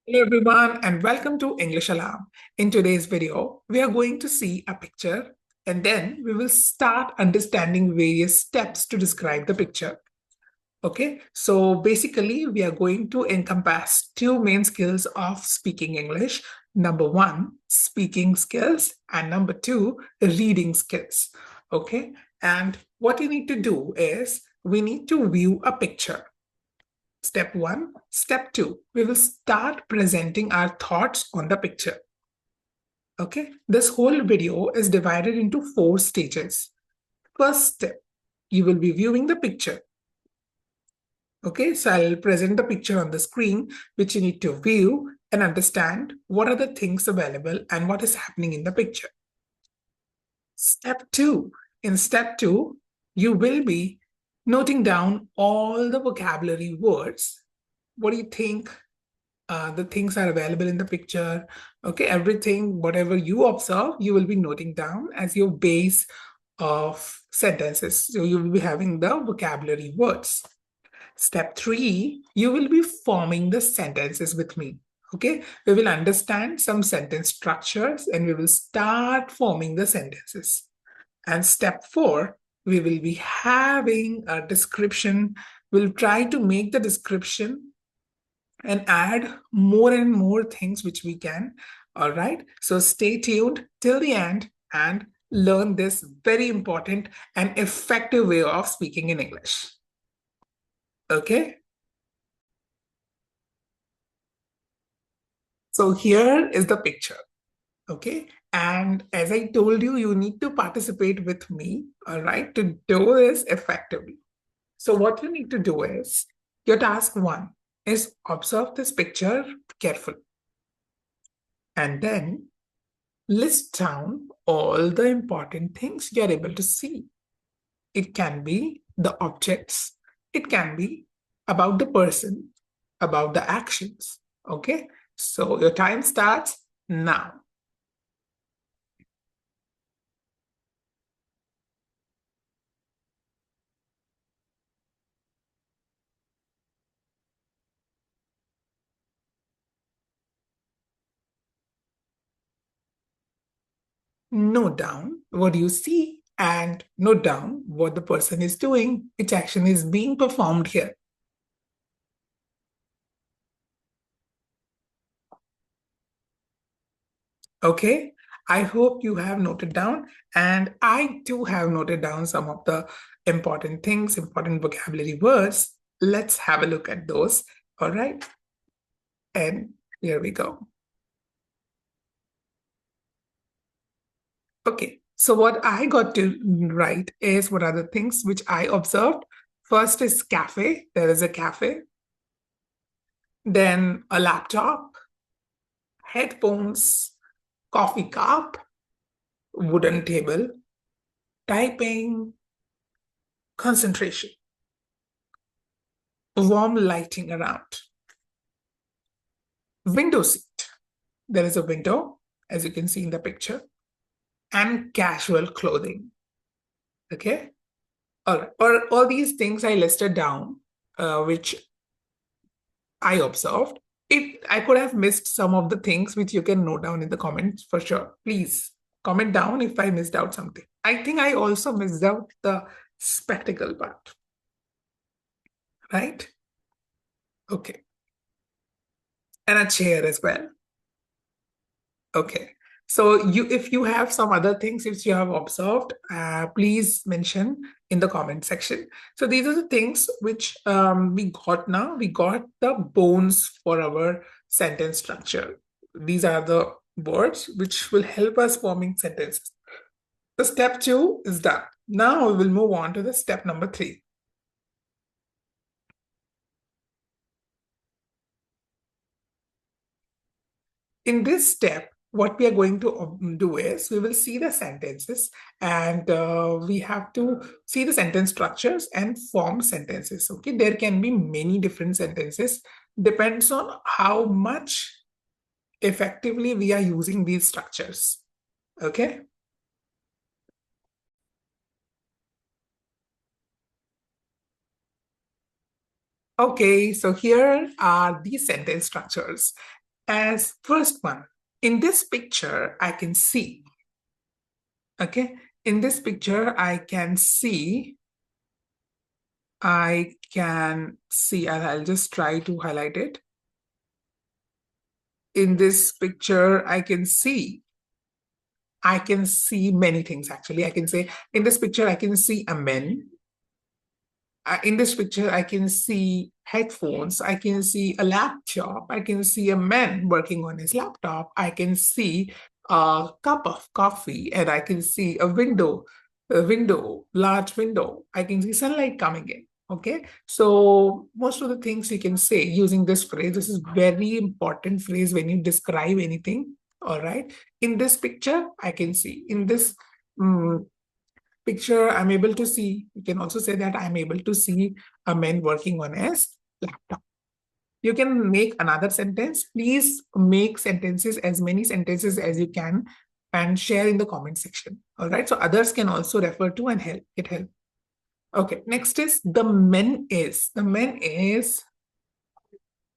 Hello everyone and welcome to English Alarm. In today's video, we are going to see a picture and then we will start understanding various steps to describe the picture. Okay, so basically we are going to encompass two main skills of speaking English. Number one, speaking skills, and number two, reading skills. Okay, and what you need to do is we need to view a picture. Step one. Step two, we will start presenting our thoughts on the picture. Okay, this whole video is divided into 4 stages. First step, you will be viewing the picture. Okay, so I'll present the picture on the screen, which you need to view and understand what are the things available and what is happening in the picture. Step two, in step two, you will be noting down all the vocabulary words. What do you think the things are available in the picture? Okay, everything, whatever you observe, you will be noting down as your base of sentences. So you will be having the vocabulary words. Step three, you will be forming the sentences with me. Okay, we will understand some sentence structures and we will start forming the sentences. And step four, we will be having a description. We'll try to make the description and add more and more things which we can. All right. So stay tuned till the end and learn this very important and effective way of speaking in English. Okay. So here is the picture. Okay. And as I told you, you need to participate with me. All right. To do this effectively. So what you need to do is your task one is observe this picture carefully. And then list down all the important things you're able to see. It can be the objects, it can be about the person, about the actions. Okay, so your time starts now. Note down what you see and note down what the person is doing, which action is being performed here. Okay, I hope you have noted down, and I too have noted down some of the important things, important vocabulary words. Let's have a look at those. All right, and here we go. Okay, so what I got to write is what are the things which I observed. First is cafe. There is a cafe. Then a laptop, headphones, coffee cup, wooden table, typing, concentration, warm lighting around, window seat. There is a window, as you can see in the picture, and casual clothing. Okay. All right. Or all these things I listed down, which I observed. I could have missed some of the things which you can note down in the comments for sure. Please comment down if I missed out something. I think I also missed out the spectacle part, right? Okay. And a chair as well. Okay. So if you have some other things which you have observed, please mention in the comment section. So these are the things which we got now. We got the bones for our sentence structure. These are the words which will help us forming sentences. The step two is done. Now we will move on to the step number three. In this step, what we are going to do is we will see the sentences and we have to see the sentence structures and form sentences. Okay, there can be many different sentences, depends on how much effectively we are using these structures. Okay. Okay, so here are the sentence structures. as first one. In this picture, I can see. Okay. In this picture, I can see. I'll just try to highlight it. In this picture, I can see many things actually. I can say in this picture, I can see a man. In this picture, I can see headphones. I can see a laptop. I can see a man working on his laptop. I can see a cup of coffee, and I can see large window. I can see sunlight coming in. Okay, so most of the things you can say using this phrase. This is very important phrase when you describe anything. All right. In this picture, I can see. In this picture, I'm able to see. You can also say that I'm able to see a man working on his laptop. You can make another sentence. Please make sentences, as many sentences as you can, and share in the comment section. All right. So others can also refer to and help. It helps. Okay. Next is the man is. The man is.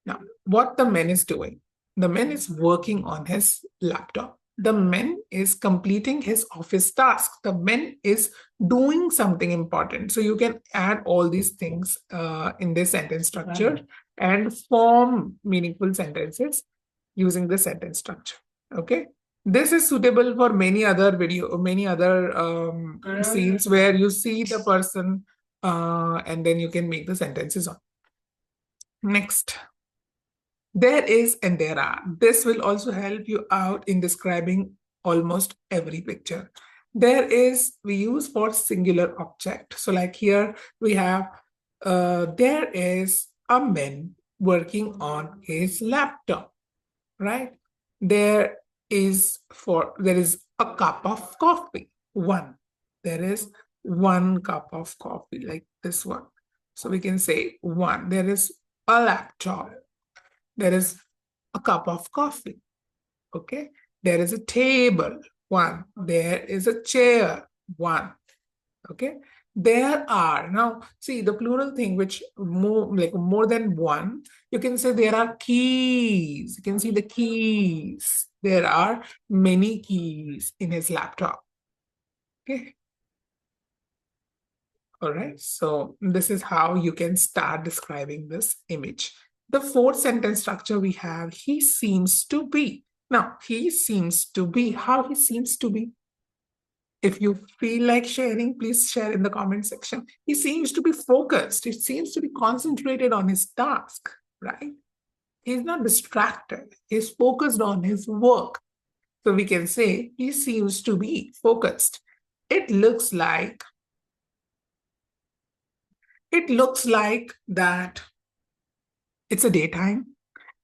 Now, what the man is doing? The man is working on his laptop. The man is completing his office task. The man is doing something important. So you can add all these things in this sentence structure and form meaningful sentences using the sentence structure. Okay. This is suitable for many other scenes where you see the person and then you can make the sentences on. Next. There is and there are. This will also help you out in describing almost every picture. There is, we use for singular object. So like here we have, there is a man working on his laptop, right? There is a cup of coffee, one. There is one cup of coffee, like this one. So we can say one. There is a laptop. There is a cup of coffee. Okay. There is a table. One. There is a chair. One. Okay. There are. Now, see the plural thing, which more than one. You can say there are keys. You can see the keys. There are many keys in his laptop. Okay. All right. So this is how you can start describing this image. The fourth sentence structure we have, he seems to be. Now, he seems to be. How he seems to be? If you feel like sharing, please share in the comment section. He seems to be focused. He seems to be concentrated on his task, right? He's not distracted. He's focused on his work. So we can say he seems to be focused. It looks like that it's a daytime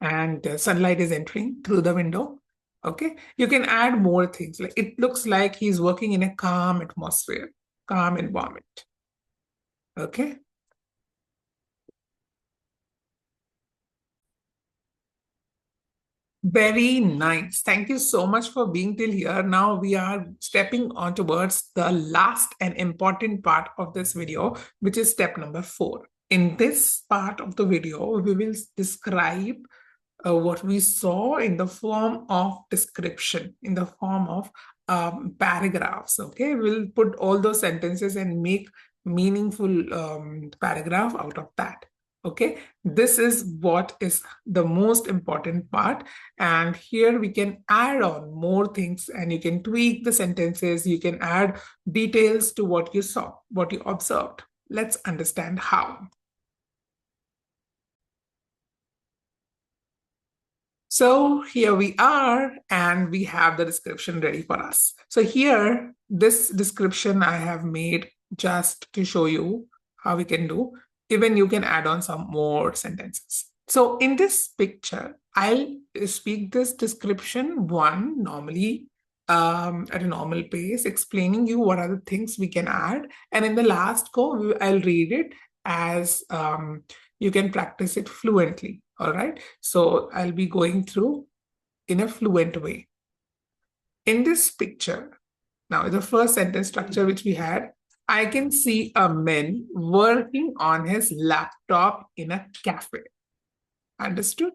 and sunlight is entering through the window. Okay, you can add more things. Like it looks like he's working in a calm atmosphere, calm environment. Okay. Very nice. Thank you so much for being till here. Now we are stepping on towards the last and important part of this video, which is step number 4. In this part of the video, we will describe what we saw in the form of description, in the form of paragraphs. Okay, we'll put all those sentences and make meaningful paragraph out of that. Okay, this is what is the most important part. And here we can add on more things and you can tweak the sentences. You can add details to what you saw, what you observed. Let's understand how. So here we are, and we have the description ready for us. So here, this description I have made just to show you how we can do. Even you can add on some more sentences. So in this picture, I'll speak this description one normally at a normal pace, explaining you what are the things we can add. And in the last go, I'll read it as you can practice it fluently. All right. So I'll be going through in a fluent way. In this picture, now the first sentence structure which we had, I can see a man working on his laptop in a cafe. Understood?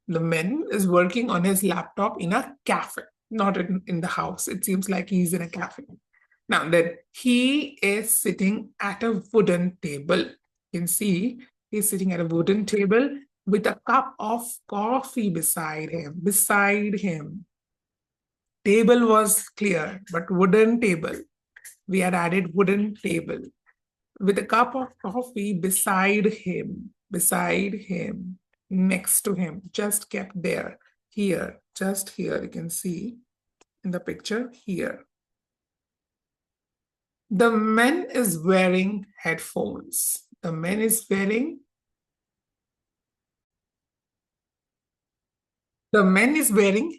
The man is working on his laptop in a cafe, not in the house. It seems like he's in a cafe. Now then, he is sitting at a wooden table. You can see he's sitting at a wooden table with a cup of coffee beside him. Beside him. Table was clear, but wooden table. We had added wooden table with a cup of coffee beside him, next to him, just kept there, here, just here. You can see in the picture here. The man is wearing headphones. The man is wearing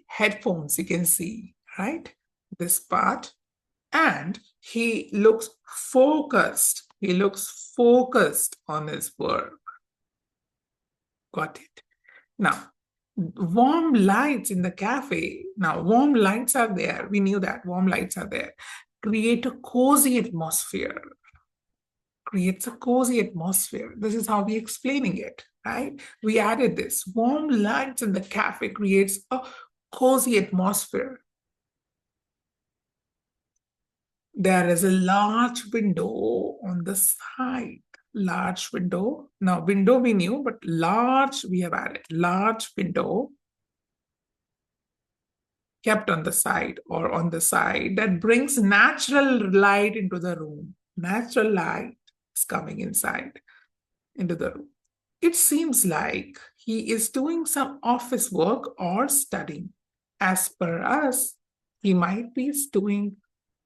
headphones, you can see, right? This part. And he looks focused. He looks focused on his work. Got it. Now, warm lights in the cafe. Now, warm lights are there. We knew that warm lights are there. Create a cozy atmosphere. Creates a cozy atmosphere. This is how we're explaining it, right? We added this. Warm lights in the cafe creates a cozy atmosphere. There is a large window on the side. Large window. Now, window we knew, but large we have added. Large window kept on the side or on the side that brings natural light into the room. Natural light is coming inside into the room. It seems like he is doing some office work or studying. As per us, he might be doing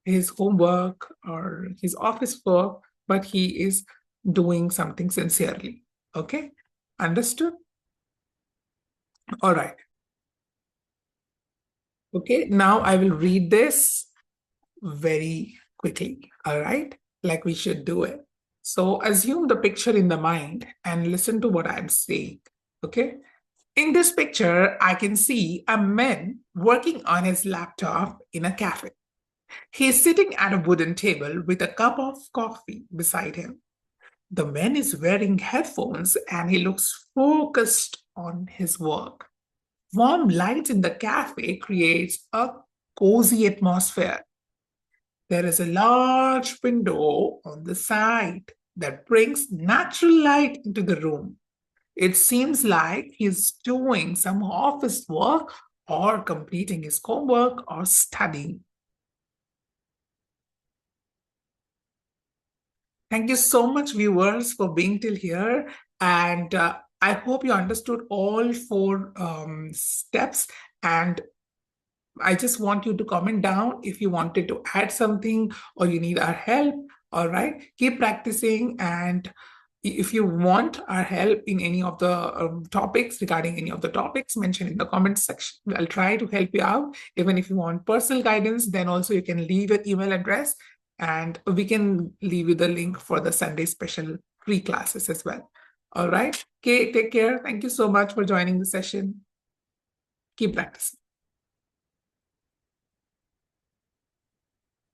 his homework or his office work, but he is doing something sincerely. Okay? Understood? All right. Okay, now I will read this very quickly. All right? Like we should do it. So assume the picture in the mind and listen to what I'm saying. Okay? In this picture, I can see a man working on his laptop in a cafe. He's sitting at a wooden table with a cup of coffee beside him. The man is wearing headphones and he looks focused on his work. Warm lights in the cafe creates a cozy atmosphere. There is a large window on the side that brings natural light into the room. It seems like he's doing some office work or completing his homework or studying. Thank you so much, viewers, for being till here. And I hope you understood all four steps. And I just want you to comment down if you wanted to add something or you need our help. All right. Keep practicing. And if you want our help in any of the topics, regarding any of the topics mentioned in the comment section, I'll try to help you out. Even if you want personal guidance, then also you can leave your email address and we can leave you the link for the Sunday special free classes as well. All right. Okay, take care. Thank you so much for joining the session. Keep practicing.